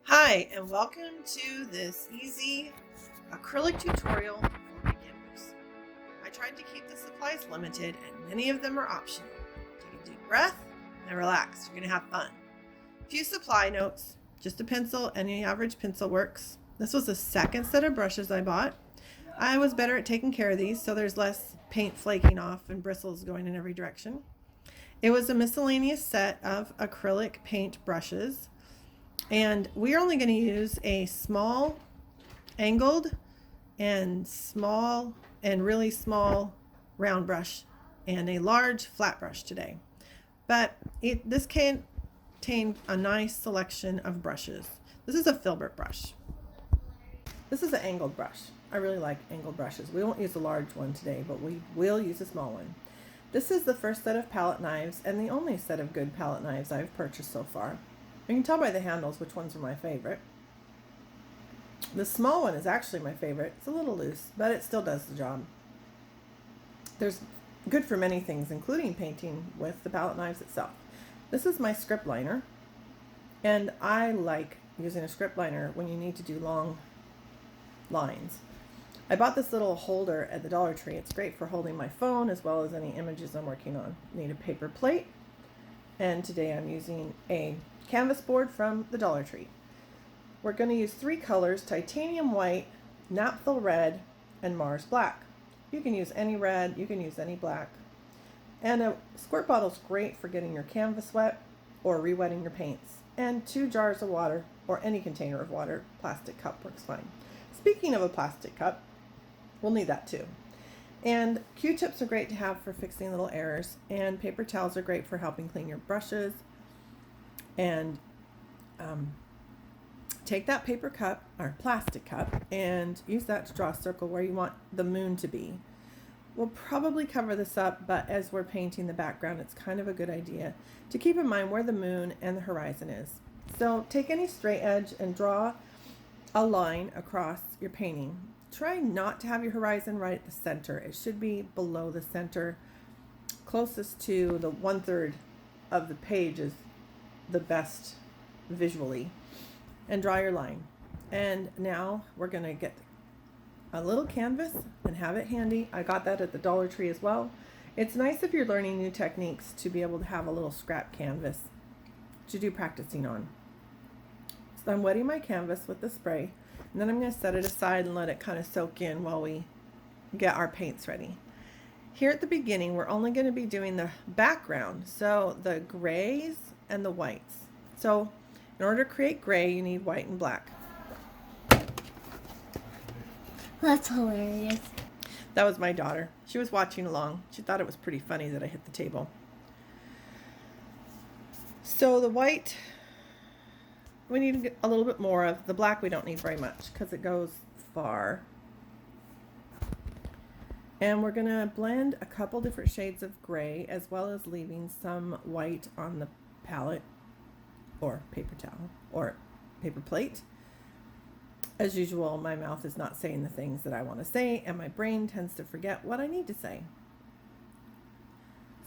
Hi, and welcome to this easy acrylic tutorial for beginners. I tried to keep the supplies limited and many of them are optional. Take a deep breath and relax. You're going to have fun. A few supply notes. Just a pencil, any average pencil works. This was the second set of brushes I bought. I was better at taking care of these so there's less paint flaking off and bristles going in every direction. It was a miscellaneous set of acrylic paint brushes. And we're only going to use a small angled and small and really small round brush and a large flat brush today. But this contained a nice selection of brushes. This is a filbert brush. This is an angled brush. I really like angled brushes. We won't use a large one today, but we will use a small one. This is the first set of palette knives and the only set of good palette knives I've purchased so far. You can tell by the handles which ones are my favorite. The small one is actually my favorite. It's a little loose, but it still does the job. There's good for many things, including painting with the palette knives itself. This is my script liner, and I like using a script liner when you need to do long lines. I bought this little holder at the Dollar Tree. It's great for holding my phone as well as any images I'm working on. You need a paper plate, and today I'm using a canvas board from the Dollar Tree. We're going to use three colors: titanium white, naphtha red, and Mars black. You can use any red, you can use any black. And a squirt bottle is great for getting your canvas wet or re-wetting your paints. And 2 jars of water or any container of water. Plastic cup works fine. Speaking of a plastic cup, we'll need that too. And Q-tips are great to have for fixing little errors, and paper towels are great for helping clean your brushes. And take that paper cup or plastic cup and use that to draw a circle where you want the moon to be. We'll probably cover this up, but as we're painting the background, it's kind of a good idea to keep in mind where the moon and the horizon is. So take any straight edge and draw a line across your painting. Try not to have your horizon right at the center. It should be below the center. Closest to the 1/3 of the page is the best visually. And draw your line. And now we're going to get a little canvas and have it handy. I got that at the Dollar Tree as well. It's nice if you're learning new techniques to be able to have a little scrap canvas to do practicing on. So I'm wetting my canvas with the spray, and then I'm going to set it aside and let it kind of soak in while we get our paints ready. Here at the beginning, we're only going to be doing the background, so the grays and the whites. So in order to create gray, you need white and black. That's hilarious. That was my daughter. She was watching along. She thought it was pretty funny that I hit the table. So the white, we need a little bit more of. The black we don't need very much because it goes far. And we're going to blend a couple different shades of gray as well as leaving some white on the palette or paper towel or paper plate. As usual, my mouth is not saying the things that I want to say, and my brain tends to forget what I need to say.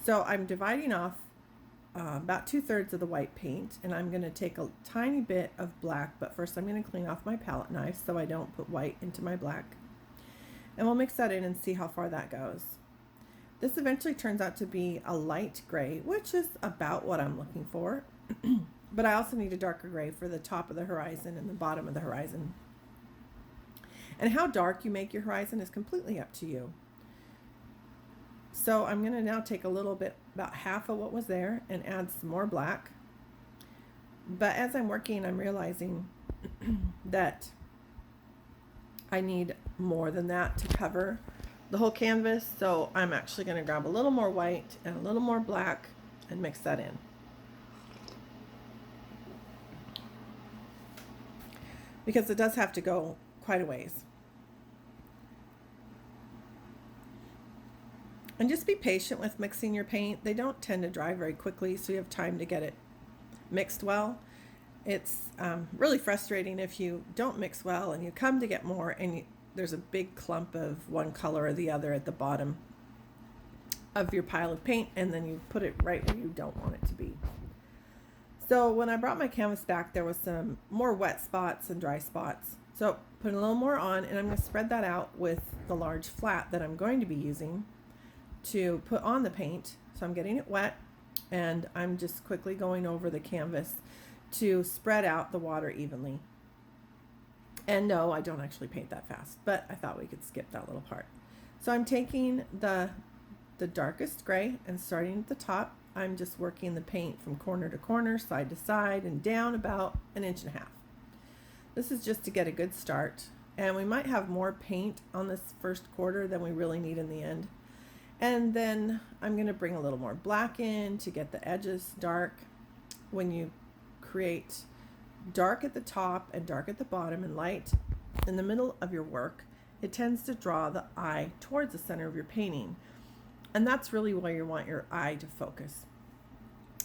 So I'm dividing off about 2/3 of the white paint, and I'm going to take a tiny bit of black, but first I'm going to clean off my palette knife so I don't put white into my black. And we'll mix that in and see how far that goes. This eventually turns out to be a light gray, which is about what I'm looking for. But I also need a darker gray for the top of the horizon and the bottom of the horizon. And how dark you make your horizon is completely up to you. So I'm going to now take a little bit, about half of what was there, and add some more black. But as I'm working, I'm realizing that I need more than that to cover the whole canvas. So I'm actually going to grab a little more white and a little more black and mix that in. Because it does have to go quite a ways. And just be patient with mixing your paint. They don't tend to dry very quickly, so you have time to get it mixed well. It's really frustrating if you don't mix well and you come to get more and there's a big clump of one color or the other at the bottom of your pile of paint, and then you put it right where you don't want it to be. So when I brought my canvas back, there was some more wet spots and dry spots. So put a little more on, and I'm going to spread that out with the large flat that I'm going to be using to put on the paint. So I'm getting it wet, and I'm just quickly going over the canvas to spread out the water evenly. And no, I don't actually paint that fast, but I thought we could skip that little part. So I'm taking the darkest gray and starting at the top. I'm just working the paint from corner to corner, side to side, and down about 1.5 inches. This is just to get a good start, and we might have more paint on this first quarter than we really need in the end. And then I'm going to bring a little more black in to get the edges dark. When you create dark at the top and dark at the bottom and light in the middle of your work, it tends to draw the eye towards the center of your painting. And that's really where you want your eye to focus.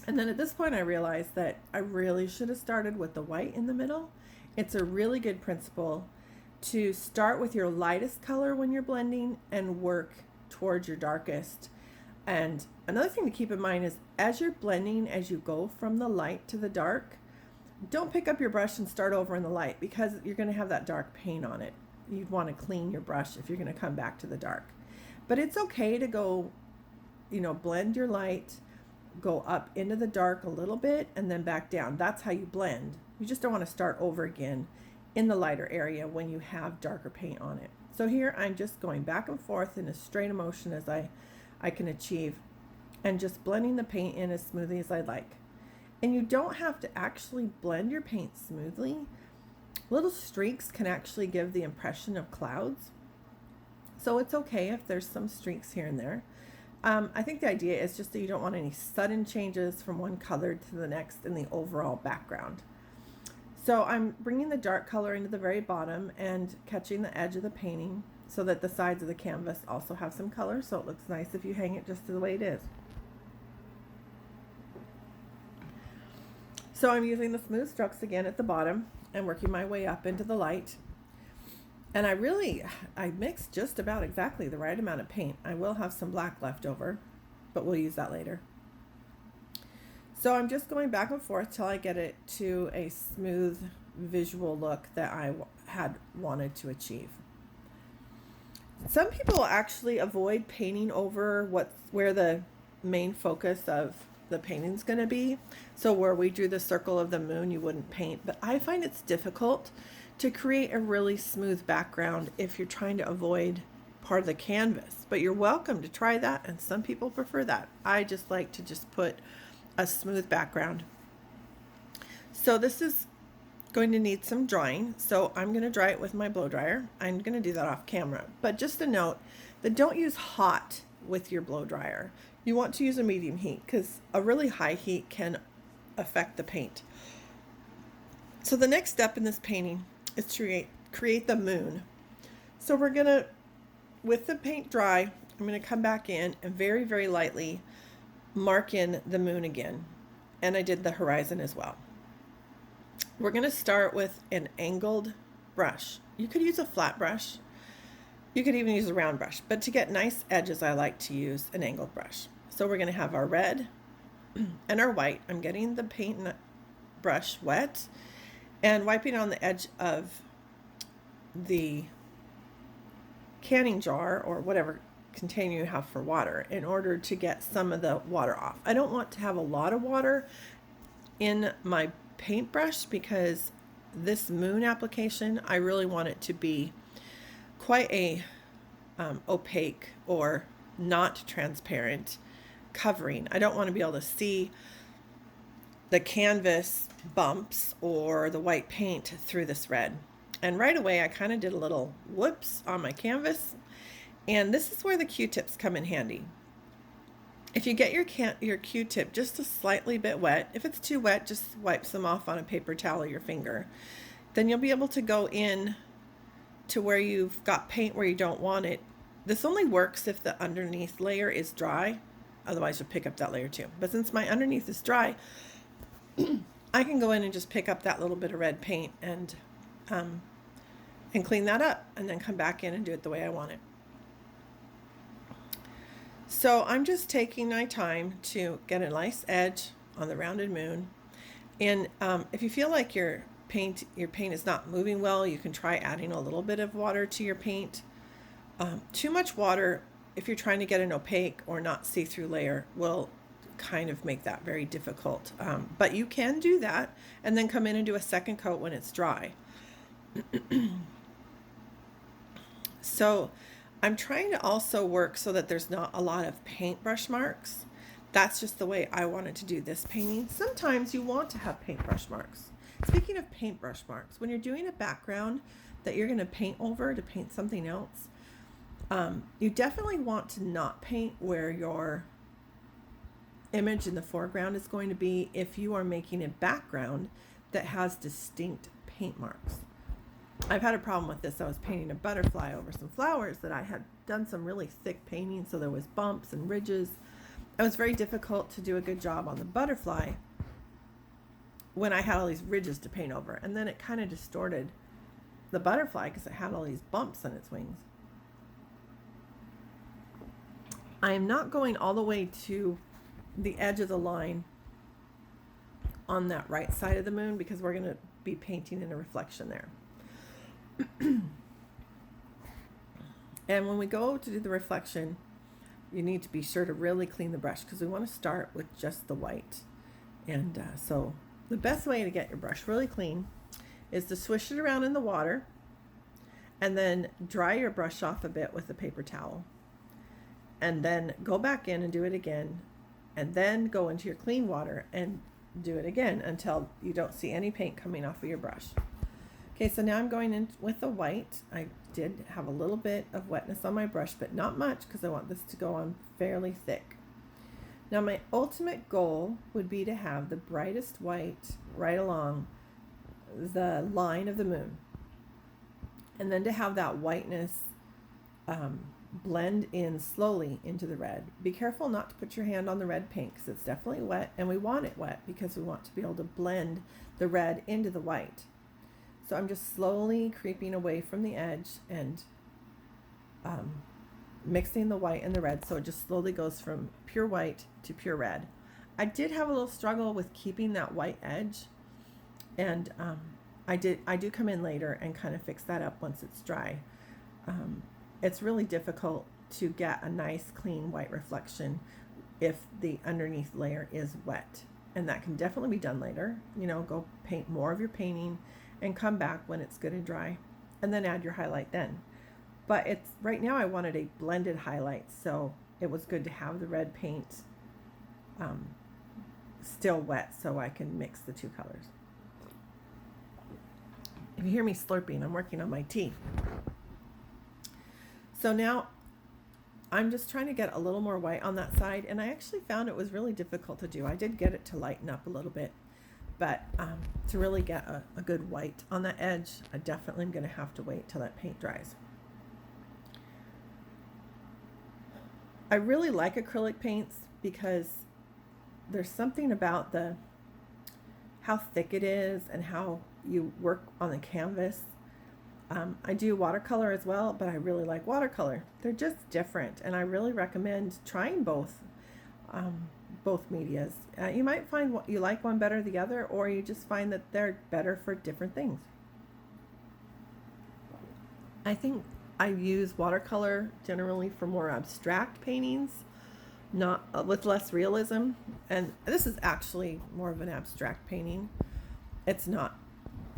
And then at this point I realized that I really should have started with the white in the middle. It's a really good principle to start with your lightest color when you're blending and work towards your darkest. And another thing to keep in mind is as you're blending, as you go from the light to the dark, don't pick up your brush and start over in the light, because you're going to have that dark paint on it. You'd want to clean your brush if you're going to come back to the dark. But it's okay to go, blend your light, go up into the dark a little bit, and then back down. That's how you blend. You just don't want to start over again in the lighter area when you have darker paint on it. So here I'm just going back and forth in as straight a motion as I can achieve, and just blending the paint in as smoothly as I'd like. And you don't have to actually blend your paint smoothly. Little streaks can actually give the impression of clouds. So it's okay if there's some streaks here and there. I think the idea is just that you don't want any sudden changes from one color to the next in the overall background. So I'm bringing the dark color into the very bottom and catching the edge of the painting so that the sides of the canvas also have some color, so it looks nice if you hang it just the way it is. So I'm using the smooth strokes again at the bottom and working my way up into the light. And I mixed just about exactly the right amount of paint. I will have some black left over, but we'll use that later. So I'm just going back and forth till I get it to a smooth visual look that I had wanted to achieve. Some people actually avoid painting over where the main focus of the painting's going to be. So where we drew the circle of the moon, you wouldn't paint. But I find it's difficult to create a really smooth background if you're trying to avoid part of the canvas. But you're welcome to try that, and some people prefer that. I just like to just put a smooth background. So this is going to need some drying, so I'm going to dry it with my blow dryer. I'm going to do that off camera, but just a note that don't use hot with your blow dryer. You want to use a medium heat because a really high heat can affect the paint. So the next step in this painting is to create the moon. So we're going to, with the paint dry, I'm going to come back in and very, very lightly mark in the moon again. And I did the horizon as well. We're going to start with an angled brush. You could use a flat brush. You could even use a round brush. But to get nice edges, I like to use an angled brush. So we're going to have our red and our white. I'm getting the paint brush wet and wiping on the edge of the canning jar or whatever container you have for water in order to get some of the water off. I don't want to have a lot of water in my paintbrush because this moon application, I really want it to be quite a opaque or not transparent covering. I don't want to be able to see the canvas bumps or the white paint through this red. And right away I kind of did a little whoops on my canvas, and this is where the Q-tips come in handy. If you get your Q-tip just a slightly bit wet, if it's too wet, just wipe some off on a paper towel or your finger. Then you'll be able to go in to where you've got paint where you don't want it. This only works if the underneath layer is dry. Otherwise you'll pick up that layer too. But since my underneath is dry, I can go in and just pick up that little bit of red paint and clean that up and then come back in and do it the way I want it. So I'm just taking my time to get a nice edge on the rounded moon, And if you feel like your paint is not moving well, you can try adding a little bit of water to your paint. Too much water, if you're trying to get an opaque or not see-through layer, will kind of make that very difficult. But you can do that and then come in and do a second coat when it's dry. So I'm trying to also work so that there's not a lot of paintbrush marks. That's just the way I wanted to do this painting. Sometimes you want to have paintbrush marks. Speaking of paintbrush marks, when you're doing a background that you're going to paint over to paint something else, you definitely want to not paint where your image in the foreground is going to be if you are making a background that has distinct paint marks. I've had a problem with this. I was painting a butterfly over some flowers that I had done some really thick painting, so there was bumps and ridges. It was very difficult to do a good job on the butterfly when I had all these ridges to paint over, and then it kind of distorted the butterfly because it had all these bumps on its wings. I am not going all the way to the edge of the line on that right side of the moon because we're going to be painting in a reflection there. And when we go to do the reflection, you need to be sure to really clean the brush because we want to start with just the white. And so the best way to get your brush really clean is to swish it around in the water and then dry your brush off a bit with a paper towel. And then go back in and do it again, and then go into your clean water and do it again until you don't see any paint coming off of your brush. Okay, so now I'm going in with the white. I did have a little bit of wetness on my brush, but not much because I want this to go on fairly thick. Now my ultimate goal would be to have the brightest white right along the line of the moon, and then to have that whiteness blend in slowly into the red. Be careful not to put your hand on the red paint because it's definitely wet, and we want it wet because we want to be able to blend the red into the white. So I'm just slowly creeping away from the edge and mixing the white and the red, so it just slowly goes from pure white to pure red. I did have a little struggle with keeping that white edge, and I do come in later and kind of fix that up once it's dry. It's really difficult to get a nice clean white reflection if the underneath layer is wet, and that can definitely be done later. You know, go paint more of your painting and come back when it's good and dry, and then add your highlight then. But it's right now I wanted a blended highlight, so it was good to have the red paint still wet so I can mix the two colors. If you hear me slurping, I'm working on my tea. So now I'm just trying to get a little more white on that side, and I actually found it was really difficult to do. I did get it to lighten up a little bit, but to really get a good white on that edge, I definitely am going to have to wait till that paint dries. I really like acrylic paints because there's something about how thick it is and how you work on the canvas. I do watercolor as well, but I really like watercolor. They're just different, and I really recommend trying both medias. You might find you like one better than the other, or you just find that they're better for different things. I think I use watercolor generally for more abstract paintings, not with less realism. And this is actually more of an abstract painting. It's not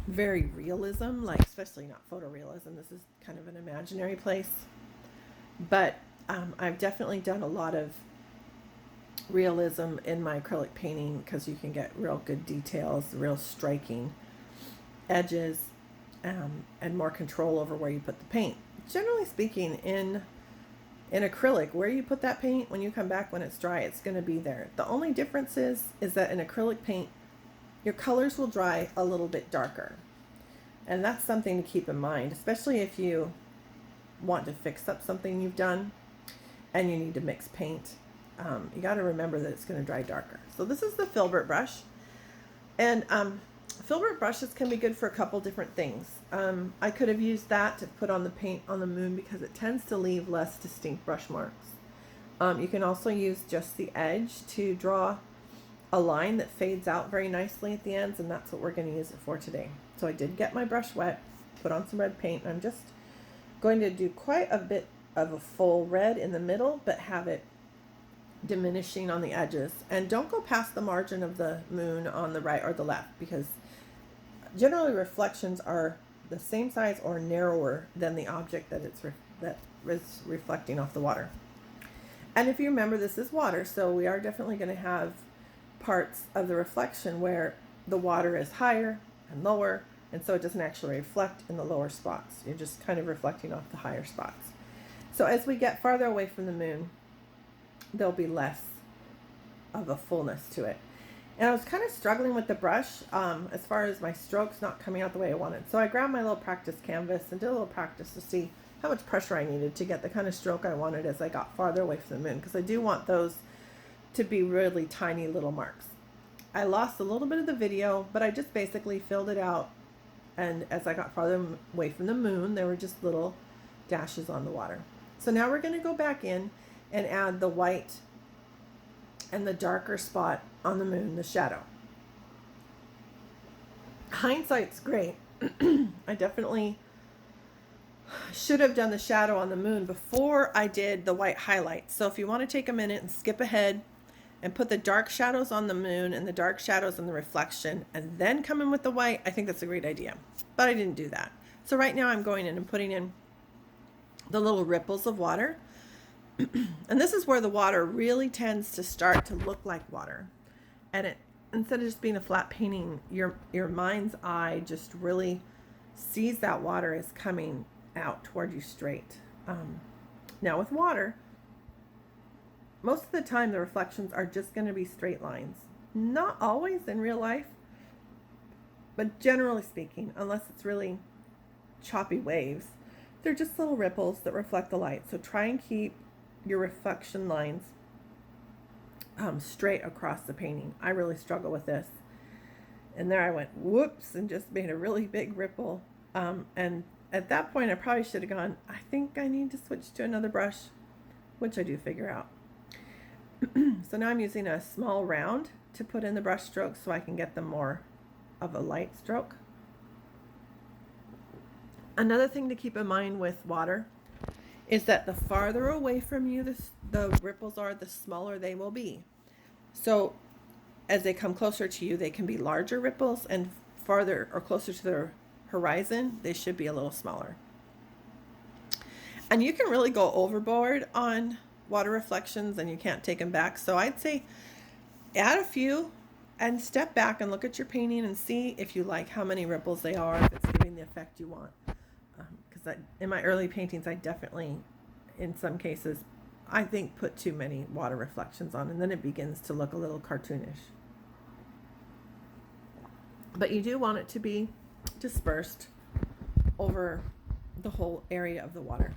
very realism, like especially not photorealism. This is kind of an imaginary place. But I've definitely done a lot of realism in my acrylic painting because you can get real good details, real striking edges, and more control over where you put the paint. Generally speaking, in acrylic, where you put that paint, when you come back when it's dry, it's going to be there. The only difference is that in acrylic paint, your colors will dry a little bit darker. And that's something to keep in mind, especially if you want to fix up something you've done and you need to mix paint. You got to remember that it's going to dry darker. So this is the filbert brush. And filbert brushes can be good for a couple different things. I could have used that to put on the paint on the moon because it tends to leave less distinct brush marks. You can also use just the edge to draw a line that fades out very nicely at the ends, and that's what we're going to use it for today. So I did get my brush wet, put on some red paint, and I'm just going to do quite a bit of a full red in the middle, but have it diminishing on the edges. And don't go past the margin of the moon on the right or the left, because generally reflections are the same size or narrower than the object that that is reflecting off the water. And if you remember, this is water, so we are definitely going to have parts of the reflection where the water is higher and lower, and so it doesn't actually reflect in the lower spots. You're just kind of reflecting off the higher spots. So as we get farther away from the moon, there'll be less of a fullness to it. And I was kind of struggling with the brush as far as my strokes not coming out the way I wanted. So I grabbed my little practice canvas and did a little practice to see how much pressure I needed to get the kind of stroke I wanted as I got farther away from the moon, because I do want those to be really tiny little marks. I lost a little bit of the video, but I just basically filled it out, and as I got farther away from the moon, there were just little dashes on the water. So now we're going to go back in and add the white and the darker spot on the moon, the shadow. Hindsight's great. I definitely should have done the shadow on the moon before I did the white highlights. So if you want to take a minute and skip ahead and put the dark shadows on the moon and the dark shadows on the reflection and then come in with the white, I think that's a great idea. But I didn't do that. So right now I'm going in and putting in the little ripples of water. And this is where the water really tends to start to look like water. And it, instead of just being a flat painting, your mind's eye just really sees that water as coming out toward you straight. Now with water, most of the time the reflections are just going to be straight lines. Not always in real life, but generally speaking, unless it's really choppy waves, they're just little ripples that reflect the light. So try and keep your reflection lines straight across the painting. I really struggle with this. And there I went, whoops, and just made a really big ripple. And at that point, I probably should have gone, I think I need to switch to another brush, which I do figure out. So now I'm using a small round to put in the brush strokes so I can get them more of a light stroke. Another thing to keep in mind with water is that the farther away from you the ripples are, the smaller they will be. So as they come closer to you, they can be larger ripples, and farther or closer to the horizon, they should be a little smaller. And you can really go overboard on water reflections and you can't take them back. So I'd say add a few and step back and look at your painting and see if you like how many ripples they are, if it's giving the effect you want. Because in my early paintings, I definitely, in some cases, I think put too many water reflections on, and then it begins to look a little cartoonish. But you do want it to be dispersed over the whole area of the water.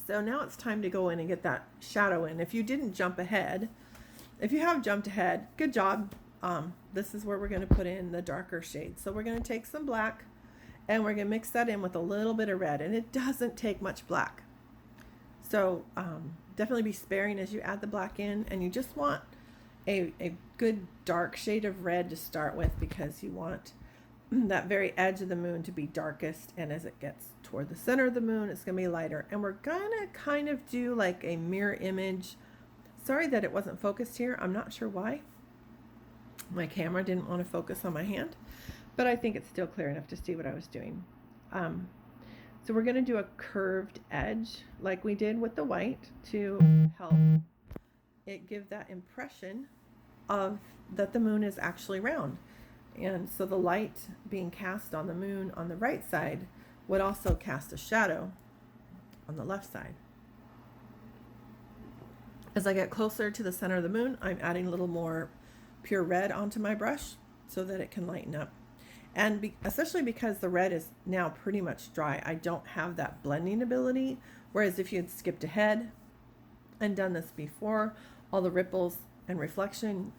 So now it's time to go in and get that shadow in. If you didn't jump ahead, if you have jumped ahead, good job. This is where we're going to put in the darker shades. So we're going to take some black and we're going to mix that in with a little bit of red, and it doesn't take much black. So definitely be sparing as you add the black in, and you just want a good dark shade of red to start with, because you want that very edge of the moon to be darkest, and as it gets toward the center of the moon, it's going to be lighter. And we're going to kind of do like a mirror image. Sorry that it wasn't focused here. I'm not sure why. My camera didn't want to focus on my hand, but I think it's still clear enough to see what I was doing. So we're going to do a curved edge like we did with the white to help it give that impression of that the moon is actually round. And so the light being cast on the moon on the right side would also cast a shadow on the left side. As I get closer to the center of the moon, I'm adding a little more pure red onto my brush so that it can lighten up. And especially because the red is now pretty much dry, I don't have that blending ability. Whereas if you had skipped ahead and done this before, all the ripples and reflection,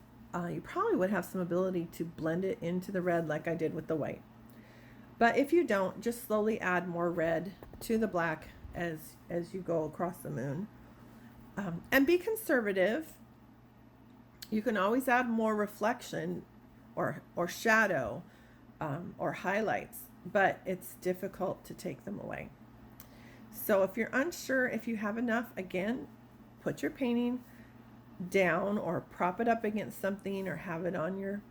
you probably would have some ability to blend it into the red like I did with the white. But if you don't, just slowly add more red to the black as you go across the moon. And be conservative. You can always add more reflection or shadow or highlights, but it's difficult to take them away. So if you're unsure if you have enough, again, put your painting down or prop it up against something or have it on your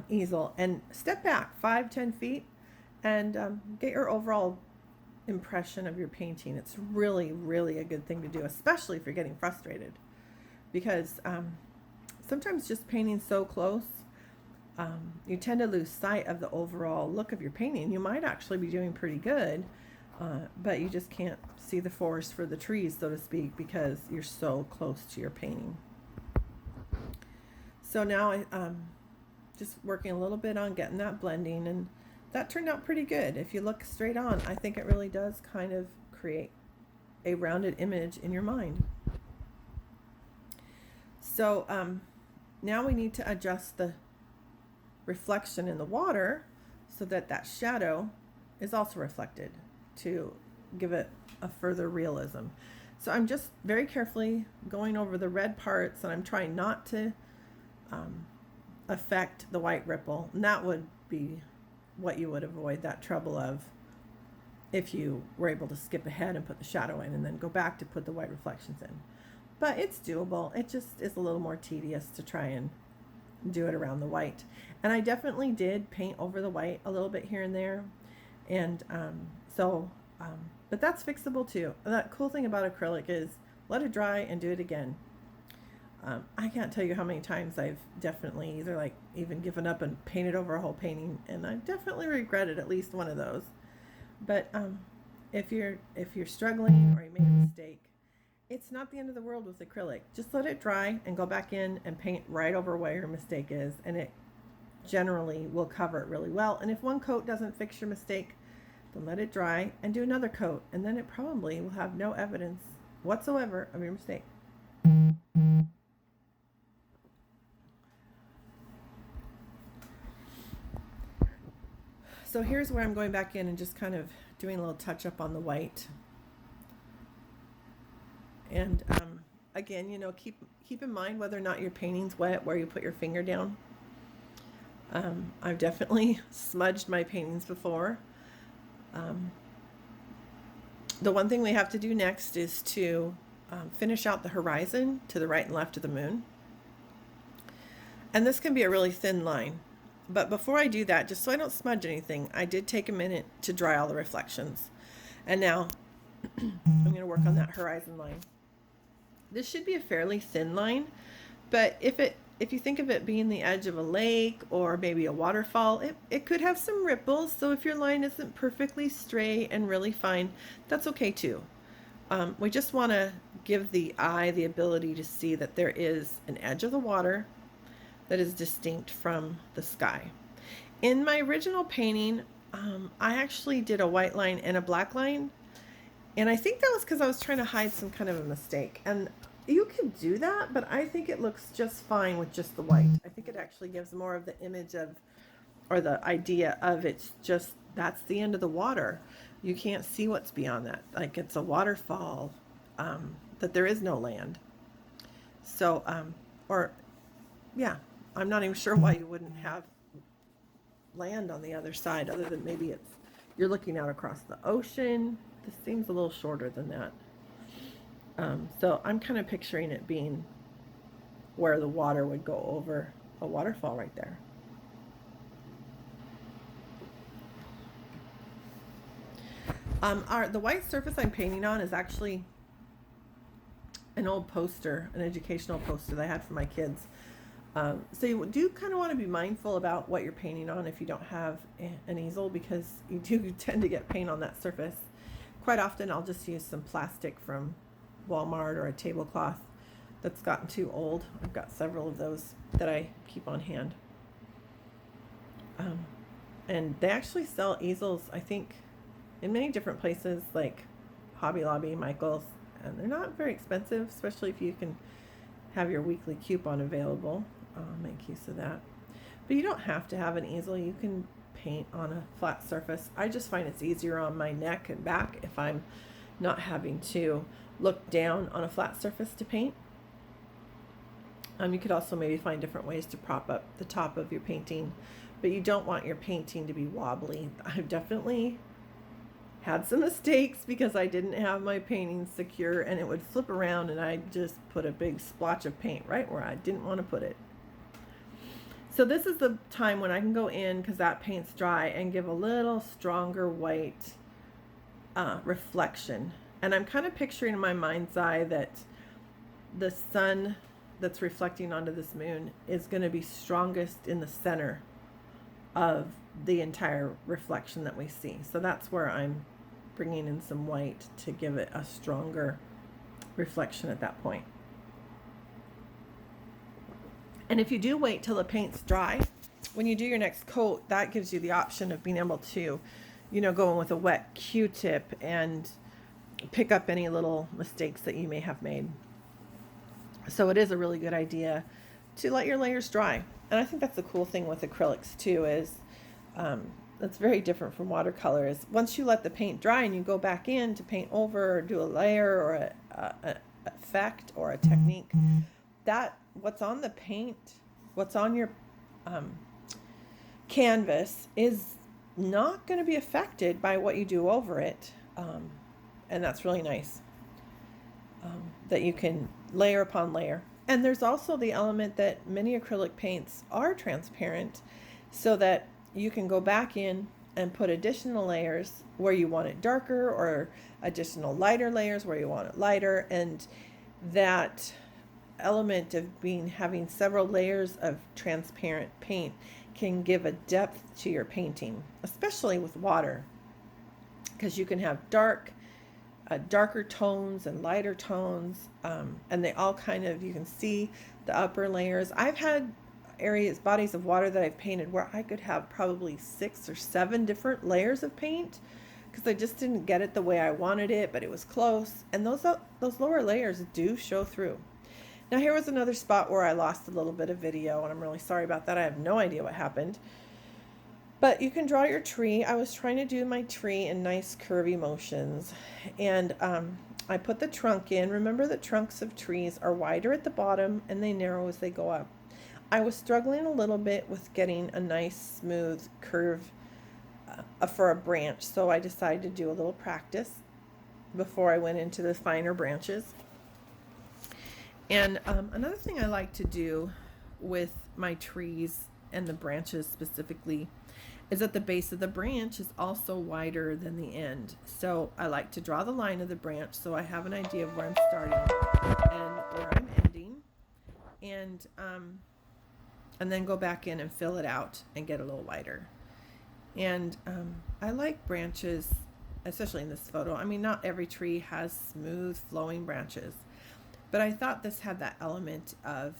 easel and step back 5-10 feet and get your overall impression of your painting. It's really, really a good thing to do, especially if you're getting frustrated, because sometimes just painting so close, you tend to lose sight of the overall look of your painting. You might actually be doing pretty good, but you just can't see the forest for the trees, so to speak, because you're so close to your painting. So now I just working a little bit on getting that blending, and that turned out pretty good. If you look straight on, I think it really does kind of create a rounded image in your mind. So now we need to adjust the reflection in the water so that that shadow is also reflected to give it a further realism. So I'm just very carefully going over the red parts, and I'm trying not to affect the white ripple. And that would be what you would avoid that trouble of if you were able to skip ahead and put the shadow in and then go back to put the white reflections in. But it's doable. It just is a little more tedious to try and do it around the white. And I definitely did paint over the white a little bit here and there. And but that's fixable too. That cool thing about acrylic is let it dry and do it again. I can't tell you how many times I've definitely either like even given up and painted over a whole painting, and I've definitely regretted at least one of those. But if you're struggling or you made a mistake, it's not the end of the world with acrylic. Just let it dry and go back in and paint right over where your mistake is, and it generally will cover it really well. And if one coat doesn't fix your mistake, then let it dry and do another coat, and then it probably will have no evidence whatsoever of your mistake. So here's where I'm going back in and just kind of doing a little touch up on the white. And again, you know, keep in mind whether or not your painting's wet where you put your finger down. I've definitely smudged my paintings before. The one thing we have to do next is to finish out the horizon to the right and left of the moon. And this can be a really thin line. But before I do that, just so I don't smudge anything, I did take a minute to dry all the reflections. And now I'm going to work on that horizon line. This should be a fairly thin line, but if you think of it being the edge of a lake or maybe a waterfall, it could have some ripples. So if your line isn't perfectly straight and really fine, that's okay too. We just want to give the eye the ability to see that there is an edge of the water that is distinct from the sky. In my original painting, I actually did a white line and a black line, and I think that was because I was trying to hide some kind of a mistake. And you can do that, but I think it looks just fine with just the white. I think it actually gives more of the image of, or the idea of, it's just, that's the end of the water. You can't see what's beyond that. Like it's a waterfall, that there is no land. So, yeah, I'm not even sure why you wouldn't have land on the other side, other than maybe you're looking out across the ocean. This seems a little shorter than that. So I'm kind of picturing it being where the water would go over a waterfall right there. The white surface I'm painting on is actually an old poster, an educational poster that I had for my kids. So you do kind of want to be mindful about what you're painting on if you don't have an easel, because you do tend to get paint on that surface. Quite often I'll just use some plastic from Walmart or a tablecloth that's gotten too old. I've got several of those that I keep on hand. And they actually sell easels, I think, in many different places like Hobby Lobby, Michael's, and they're not very expensive, especially if you can have your weekly coupon available. Make use of that. But you don't have to have an easel. You can paint on a flat surface. I just find it's easier on my neck and back if I'm not having to look down on a flat surface to paint. You could also maybe find different ways to prop up the top of your painting, but you don't want your painting to be wobbly. I've definitely had some mistakes because I didn't have my painting secure and it would flip around and I just put a big splotch of paint right where I didn't want to put it. So this is the time when I can go in, because that paint's dry, and give a little stronger white reflection. And I'm kind of picturing in my mind's eye that the sun that's reflecting onto this moon is going to be strongest in the center of the entire reflection that we see. So that's where I'm bringing in some white to give it a stronger reflection at that point. And if you do wait till the paint's dry, when you do your next coat, that gives you the option of being able to, go in with a wet Q-tip and pick up any little mistakes that you may have made. So it is a really good idea to let your layers dry. And I think that's the cool thing with acrylics too, is that's very different from watercolor, is once you let the paint dry and you go back in to paint over or do a layer or a effect or a technique, that what's on the paint, what's on your canvas is not going to be affected by what you do over it. And that's really nice, that you can layer upon layer. And there's also the element that many acrylic paints are transparent, so that you can go back in and put additional layers where you want it darker, or additional lighter layers where you want it lighter. And that element of having several layers of transparent paint can give a depth to your painting, especially with water, because you can have darker tones and lighter tones, and they all kind of, you can see the upper layers. I've had bodies of water that I've painted where I could have probably 6 or 7 different layers of paint, because I just didn't get it the way I wanted it, but it was close. And those lower layers do show through. Now here was another spot where I lost a little bit of video, and I'm really sorry about that. I have no idea what happened. But you can draw your tree. I was trying to do my tree in nice curvy motions, and I put the trunk in. Remember that trunks of trees are wider at the bottom and they narrow as they go up. I was struggling a little bit with getting a nice smooth curve for a branch, so I decided to do a little practice before I went into the finer branches. And another thing I like to do with my trees and the branches specifically is that the base of the branch is also wider than the end. So I like to draw the line of the branch so I have an idea of where I'm starting and where I'm ending, and then go back in and fill it out and get a little wider. And I like branches, especially in this photo. I mean, not every tree has smooth flowing branches, but I thought this had that element of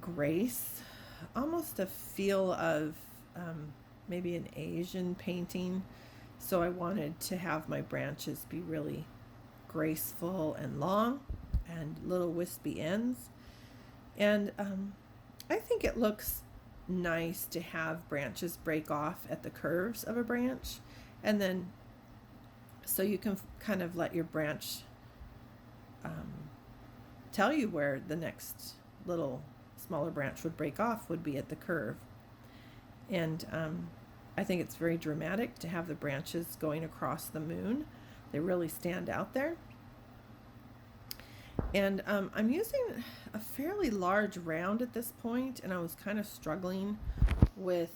grace, almost a feel of maybe an Asian painting. So I wanted to have my branches be really graceful and long and little wispy ends. And I think it looks nice to have branches break off at the curves of a branch, and then so you can kind of let your branch tell you where the next little smaller branch would break off would be at the curve. And I think it's very dramatic to have the branches going across the moon. They really stand out there. And I'm using a fairly large round at this point, and I was kind of struggling with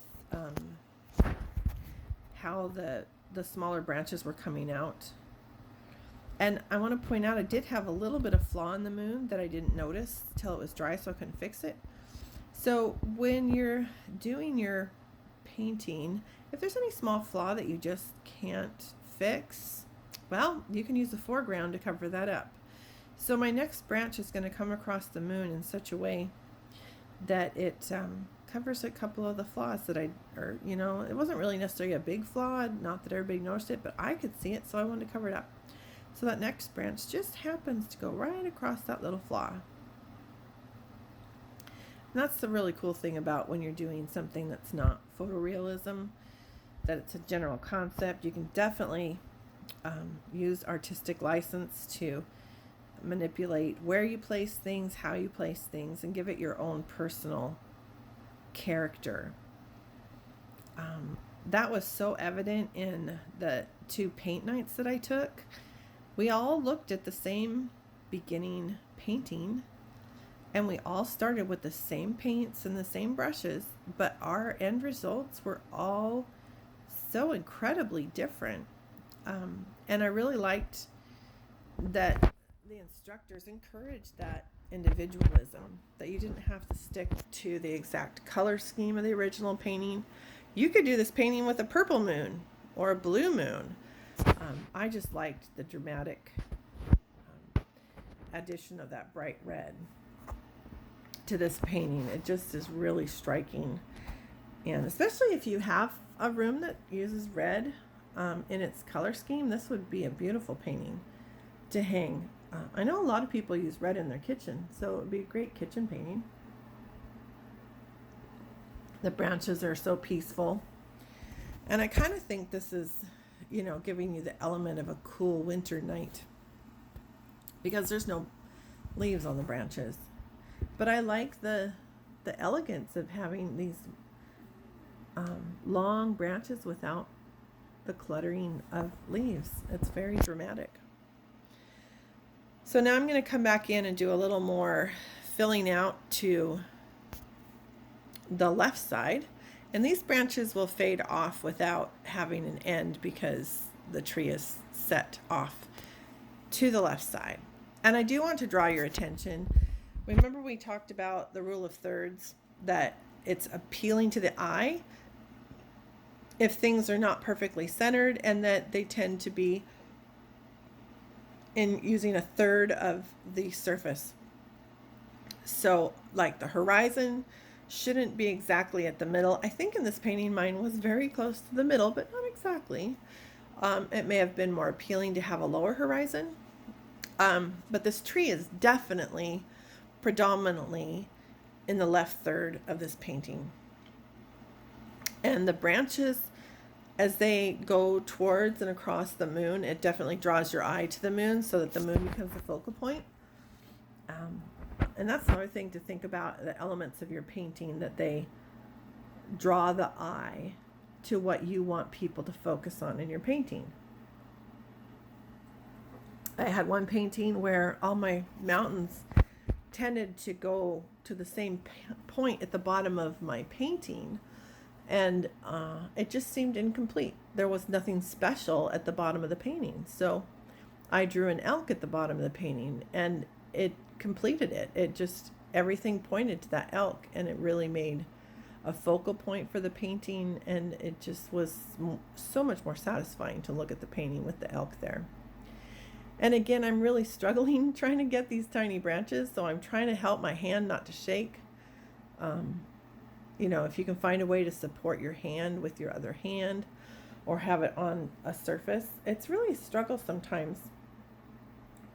how the smaller branches were coming out. And I want to point out, I did have a little bit of flaw in the moon that I didn't notice till it was dry, so I couldn't fix it. So when you're doing your painting, if there's any small flaw that you just can't fix, well, you can use the foreground to cover that up. So my next branch is going to come across the moon in such a way that it covers a couple of the flaws that it wasn't really necessarily a big flaw, not that everybody noticed it, but I could see it, so I wanted to cover it up. So that next branch just happens to go right across that little flaw. And that's the really cool thing about when you're doing something that's not photorealism, that it's a general concept. You can definitely use artistic license to manipulate where you place things, how you place things, and give it your own personal character. That was so evident in the 2 paint nights that I took. We all looked at the same beginning painting, and we all started with the same paints and the same brushes, but our end results were all so incredibly different. And I really liked that the instructors encouraged that individualism, that you didn't have to stick to the exact color scheme of the original painting. You could do this painting with a purple moon or a blue moon. I just liked the dramatic addition of that bright red to this painting. It just is really striking. And especially if you have a room that uses red in its color scheme, this would be a beautiful painting to hang. I know a lot of people use red in their kitchen, so it would be a great kitchen painting. The branches are so peaceful. And I kind of think this is, giving you the element of a cool winter night, because there's no leaves on the branches. But I like the elegance of having these long branches without the cluttering of leaves. It's very dramatic. So now I'm going to come back in and do a little more filling out to the left side. And these branches will fade off without having an end because the tree is set off to the left side. And I do want to draw your attention. Remember we talked about the rule of thirds, that it's appealing to the eye if things are not perfectly centered, and that they tend to be in using a third of the surface. So like the horizon shouldn't be exactly at the middle. I think in this painting mine was very close to the middle, but not exactly. It may have been more appealing to have a lower horizon. But this tree is definitely predominantly in the left third of this painting. And the branches, as they go towards and across the moon, it definitely draws your eye to the moon so that the moon becomes the focal point. And that's another thing to think about, the elements of your painting, that they draw the eye to what you want people to focus on in your painting. I had one painting where all my mountains tended to go to the same point at the bottom of my painting, and it just seemed incomplete. There was nothing special at the bottom of the painting. So I drew an elk at the bottom of the painting, and it completed it. It just, everything pointed to that elk, and it really made a focal point for the painting, and it just was so much more satisfying to look at the painting with the elk there. And again, I'm really struggling trying to get these tiny branches, so I'm trying to help my hand not to shake. If you can find a way to support your hand with your other hand or have it on a surface, it's really a struggle sometimes.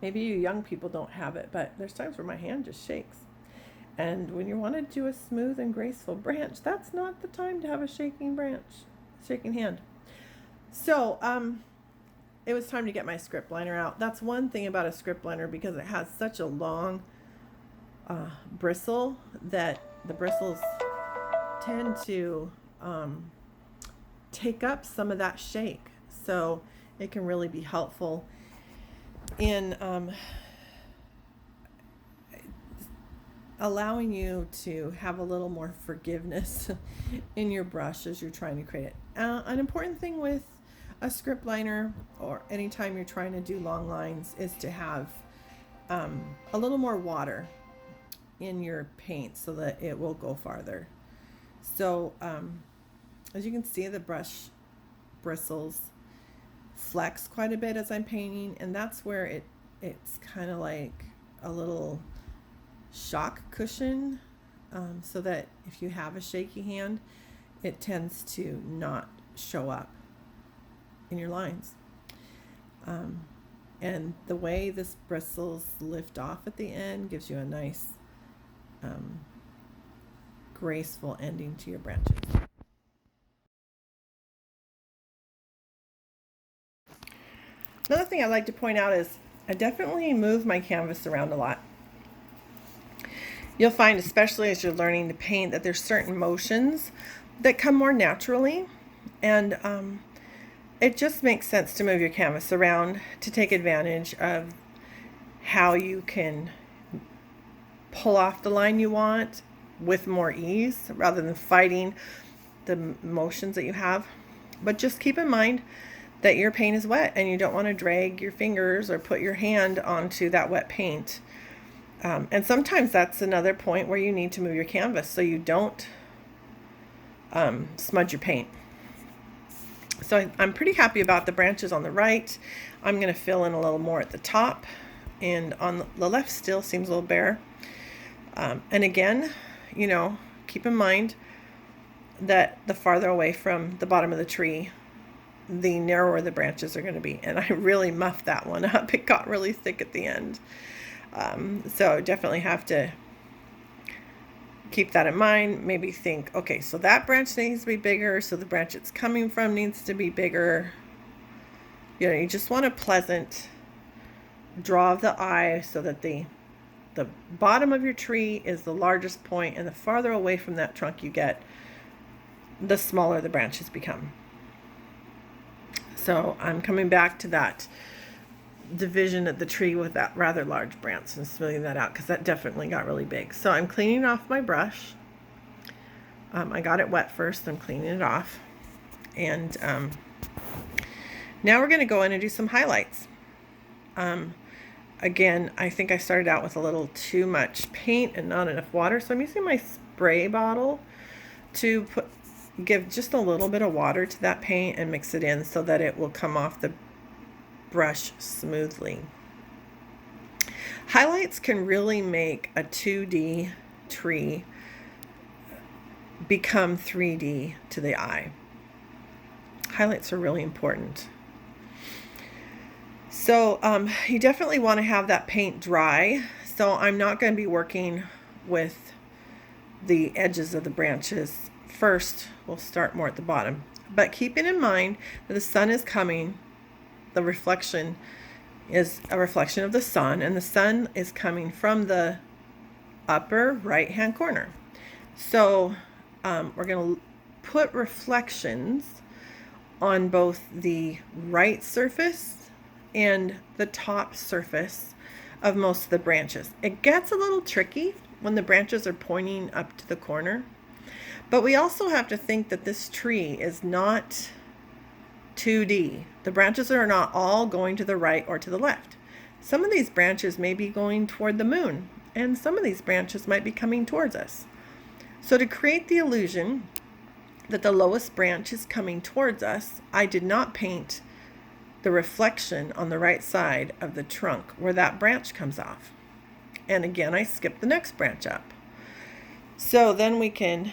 Maybe you young people don't have it, but there's times where my hand just shakes. And when you want to do a smooth and graceful branch, that's not the time to have a shaking hand. So, it was time to get my script liner out. That's one thing about a script liner, because it has such a long bristle that the bristles tend to take up some of that shake. So it can really be helpful in allowing you to have a little more forgiveness in your brush as you're trying to create it. An important thing with a script liner, or anytime you're trying to do long lines, is to have a little more water in your paint so that it will go farther. So as you can see, the brush bristles flex quite a bit as I'm painting, and that's where it's kind of like a little shock cushion, so that if you have a shaky hand, it tends to not show up in your lines. And the way this bristles lift off at the end gives you a nice graceful ending to your branches. Another thing I'd like to point out is I definitely move my canvas around a lot. You'll find, especially as you're learning to paint, that there's certain motions that come more naturally, and it just makes sense to move your canvas around to take advantage of how you can pull off the line you want with more ease rather than fighting the motions that you have. But just keep in mind that your paint is wet and you don't want to drag your fingers or put your hand onto that wet paint. And sometimes that's another point where you need to move your canvas so you don't smudge your paint. So I'm pretty happy about the branches on the right. I'm going to fill in a little more at the top, and on the left still seems a little bare. And again, you know, keep in mind that the farther away from the bottom of the tree, the narrower the branches are going to be. And I really muffed that one up. It got really thick at the end. So definitely have to keep that in mind. Maybe think, okay, so that branch needs to be bigger, so the branch it's coming from needs to be bigger. You know, you just want a pleasant draw of the eye so that the bottom of your tree is the largest point, and the farther away from that trunk you get, the smaller the branches become. So I'm coming back to that division of the tree with that rather large branch and smoothing that out, because that definitely got really big. So I'm cleaning off my brush. I got it wet first. I'm cleaning it off, and now we're going to go in and do some highlights. Again, I think I started out with a little too much paint and not enough water, so I'm using my spray bottle to give just a little bit of water to that paint and mix it in so that it will come off the brush smoothly. Highlights can really make a 2D tree become 3D to the eye. Highlights are really important. So you definitely want to have that paint dry. So I'm not going to be working with the edges of the branches first. We'll start more at the bottom. But keeping in mind that the sun is coming, the reflection is a reflection of the sun, and the sun is coming from the upper right hand corner. So we're going to put reflections on both the right surface and the top surface of most of the branches. It gets a little tricky when the branches are pointing up to the corner, but we also have to think that this tree is not 2D. The branches are not all going to the right or to the left. Some of these branches may be going toward the moon, and some of these branches might be coming towards us. So to create the illusion that the lowest branch is coming towards us, I did not paint the reflection on the right side of the trunk where that branch comes off. And again, I skipped the next branch up. So then we can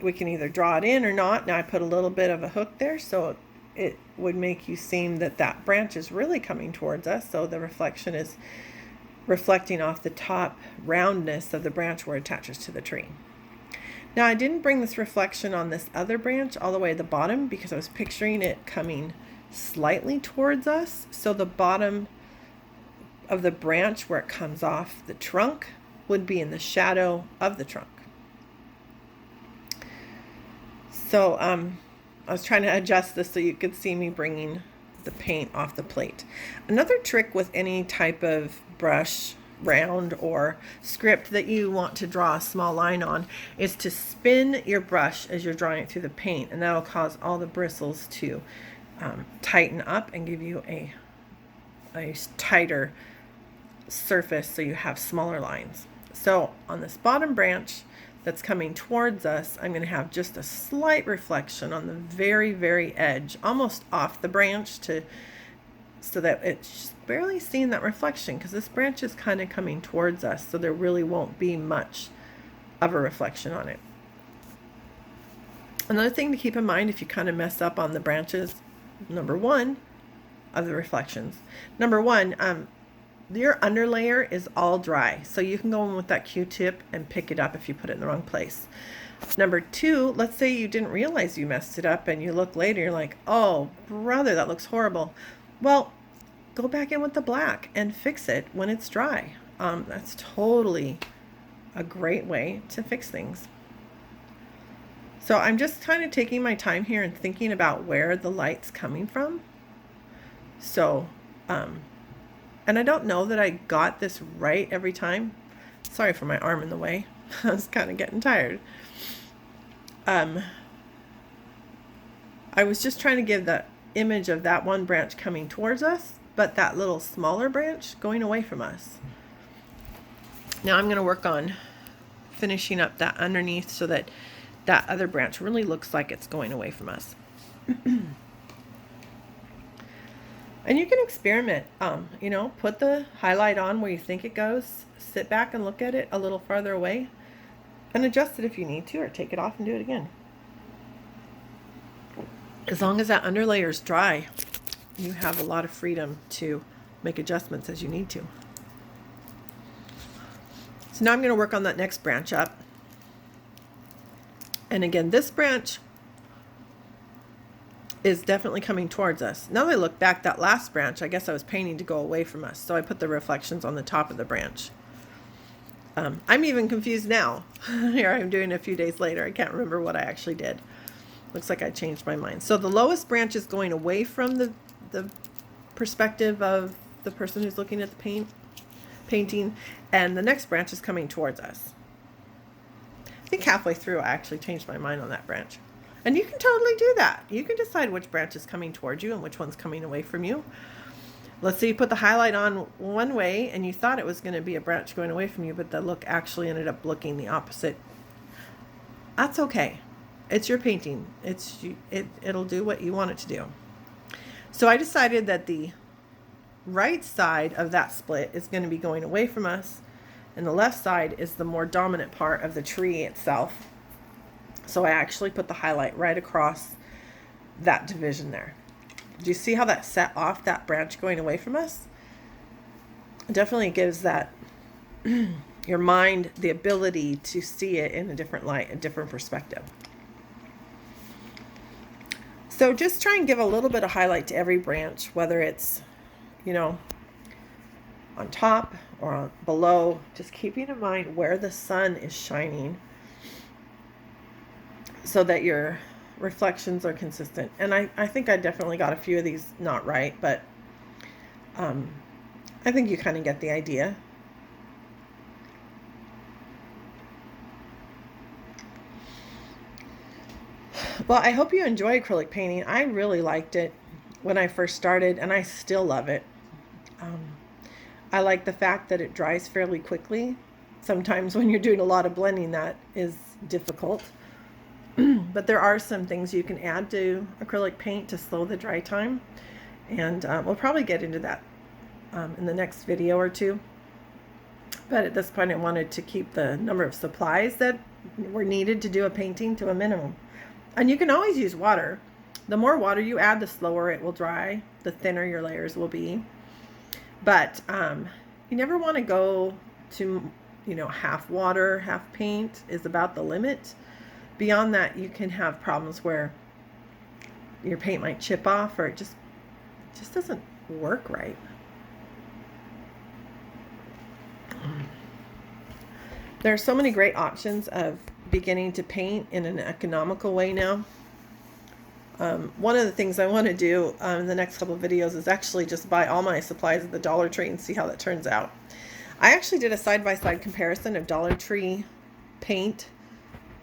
either draw it in or not. Now I put a little bit of a hook there, so it would make you seem that that branch is really coming towards us. So the reflection is reflecting off the top roundness of the branch where it attaches to the tree. Now I didn't bring this reflection on this other branch all the way at the bottom because I was picturing it coming slightly towards us. So the bottom of the branch where it comes off the trunk would be in the shadow of the trunk. So I was trying to adjust this so you could see me bringing the paint off the plate. Another trick with any type of brush, round or script that you want to draw a small line on is to spin your brush as you're drawing it through the paint, and that'll cause all the bristles to tighten up and give you a tighter surface so you have smaller lines. So on this bottom branch that's coming towards us, I'm going to have just a slight reflection on the very, very edge, almost off the branch, so that it's just barely seeing that reflection, because this branch is kind of coming towards us, so there really won't be much of a reflection on it. Another thing to keep in mind if you kind of mess up on the branches, number one, of the reflections. Number one, your underlayer is all dry, so you can go in with that Q-tip and pick it up if you put it in the wrong place. Number two, let's say you didn't realize you messed it up and you look later, you're like, oh brother, that looks horrible. Well, go back in with the black and fix it when it's dry. That's totally a great way to fix things. So I'm just kind of taking my time here and thinking about where the light's coming from. So, and I don't know that I got this right every time. Sorry for my arm in the way. I was kind of getting tired. I was just trying to give the image of that one branch coming towards us, but that little smaller branch going away from us. Now I'm going to work on finishing up that underneath so that that other branch really looks like it's going away from us. And you can experiment, you know, put the highlight on where you think it goes, sit back and look at it a little farther away, and adjust it if you need to, or take it off and do it again. As long as that underlayer is dry, you have a lot of freedom to make adjustments as you need to. So now I'm going to work on that next branch up. And again, this branch is definitely coming towards us. Now that I look back, that last branch, I guess I was painting to go away from us. So I put the reflections on the top of the branch. I'm even confused now. Here I am doing it a few days later. I can't remember what I actually did. Looks like I changed my mind. So the lowest branch is going away from the perspective of the person who's looking at the painting, and the next branch is coming towards us. I think halfway through I actually changed my mind on that branch. And you can totally do that. You can decide which branch is coming towards you and which one's coming away from you. Let's say you put the highlight on one way and you thought it was going to be a branch going away from you, but the look actually ended up looking the opposite. That's okay. It's your painting. It'll do what you want it to do. So I decided that the right side of that split is going to be going away from us, and the left side is the more dominant part of the tree itself. So I actually put the highlight right across that division there. Do you see how that set off that branch going away from us? It definitely gives that your mind the ability to see it in a different light, a different perspective. So just try and give a little bit of highlight to every branch, whether it's, you know, on top or below, just keeping in mind where the sun is shining so that your reflections are consistent. And I think I definitely got a few of these not right, but I think you kind of get the idea. Well, I hope you enjoy acrylic painting. I really liked it when I first started, and I still love it. I like the fact that it dries fairly quickly. Sometimes when you're doing a lot of blending, that is difficult. But there are some things you can add to acrylic paint to slow the dry time. And we'll probably get into that in the next video or two. But at this point, I wanted to keep the number of supplies that were needed to do a painting to a minimum. And you can always use water. The more water you add, the slower it will dry, the thinner your layers will be. But you never want to go to, you know, half water, half paint is about the limit. Beyond that, you can have problems where your paint might chip off, or it just doesn't work right. There are so many great options of beginning to paint in an economical way now. One of the things I want to do in the next couple of videos is actually just buy all my supplies at the Dollar Tree and see how that turns out. I actually did a side-by-side comparison of Dollar Tree paint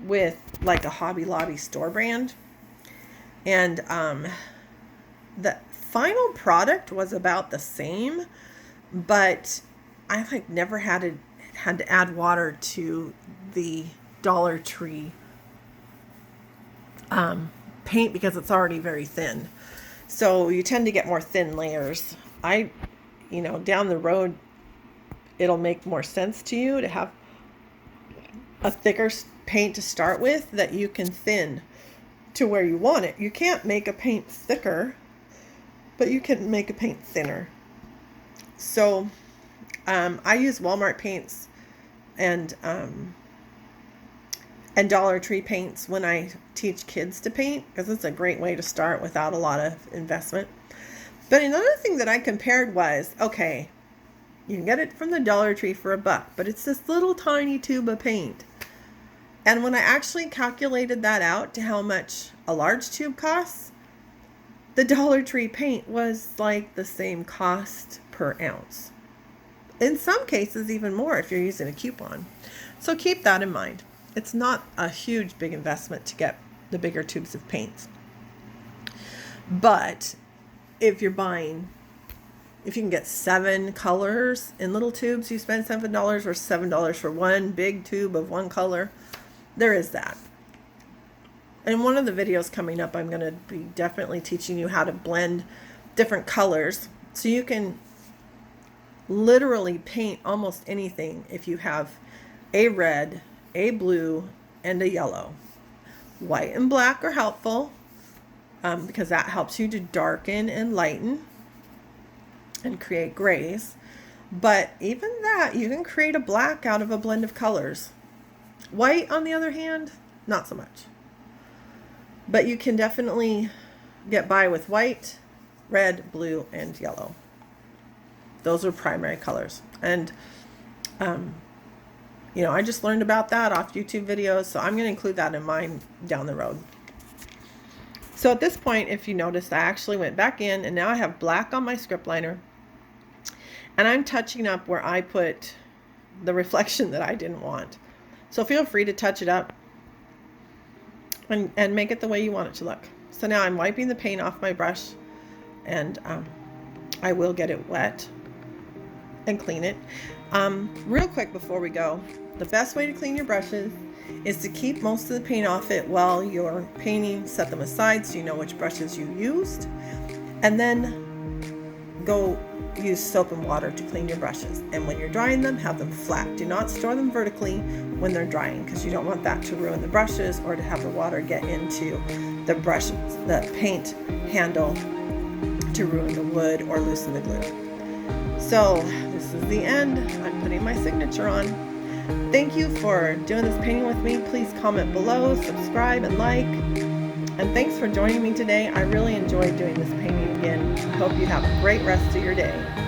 with like a Hobby Lobby store brand, and the final product was about the same, but I like never had to add water to the Dollar Tree paint because it's already very thin. So you tend to get more thin layers. You know, down the road, it'll make more sense to you to have a thicker paint to start with that you can thin to where you want it. You can't make a paint thicker, but you can make a paint thinner. So I use Walmart paints and Dollar Tree paints when I teach kids to paint, because it's a great way to start without a lot of investment. But another thing that I compared was, okay, you can get it from the Dollar Tree for $1, but it's this little tiny tube of paint. And when I actually calculated that out to how much a large tube costs, the Dollar Tree paint was like the same cost per ounce. In some cases, even more if you're using a coupon. So keep that in mind. It's not a huge, big investment to get the bigger tubes of paints. But if you can get 7 colors in little tubes, you spend $7 or $7 for one big tube of one color. There is that. In one of the videos coming up, I'm going to be definitely teaching you how to blend different colors so you can literally paint almost anything if you have a red, a blue, and a yellow. White and black are helpful because that helps you to darken and lighten and create grays. But even that, you can create a black out of a blend of colors. White, on the other hand, not so much. But you can definitely get by with white, red, blue, and yellow. Those are primary colors. And, I just learned about that off YouTube videos, so I'm going to include that in mine down the road. So at this point, if you noticed, I actually went back in, and now I have black on my script liner. And I'm touching up where I put the reflection that I didn't want. So feel free to touch it up and make it the way you want it to look. So now I'm wiping the paint off my brush, and I will get it wet and clean it. Real quick before we go, the best way to clean your brushes is to keep most of the paint off it while you're painting. Set them aside so you know which brushes you used, and then go use soap and water to clean your brushes. And when you're drying them, have them flat. Do not store them vertically when they're drying, because you don't want that to ruin the brushes or to have the water get into the brushes, the paint handle, to ruin the wood or loosen the glue. So this is the end. I'm putting my signature on. Thank you for doing this painting with me. Please comment below, subscribe, and like. And thanks for joining me today. I really enjoyed doing this painting again. I hope you have a great rest of your day.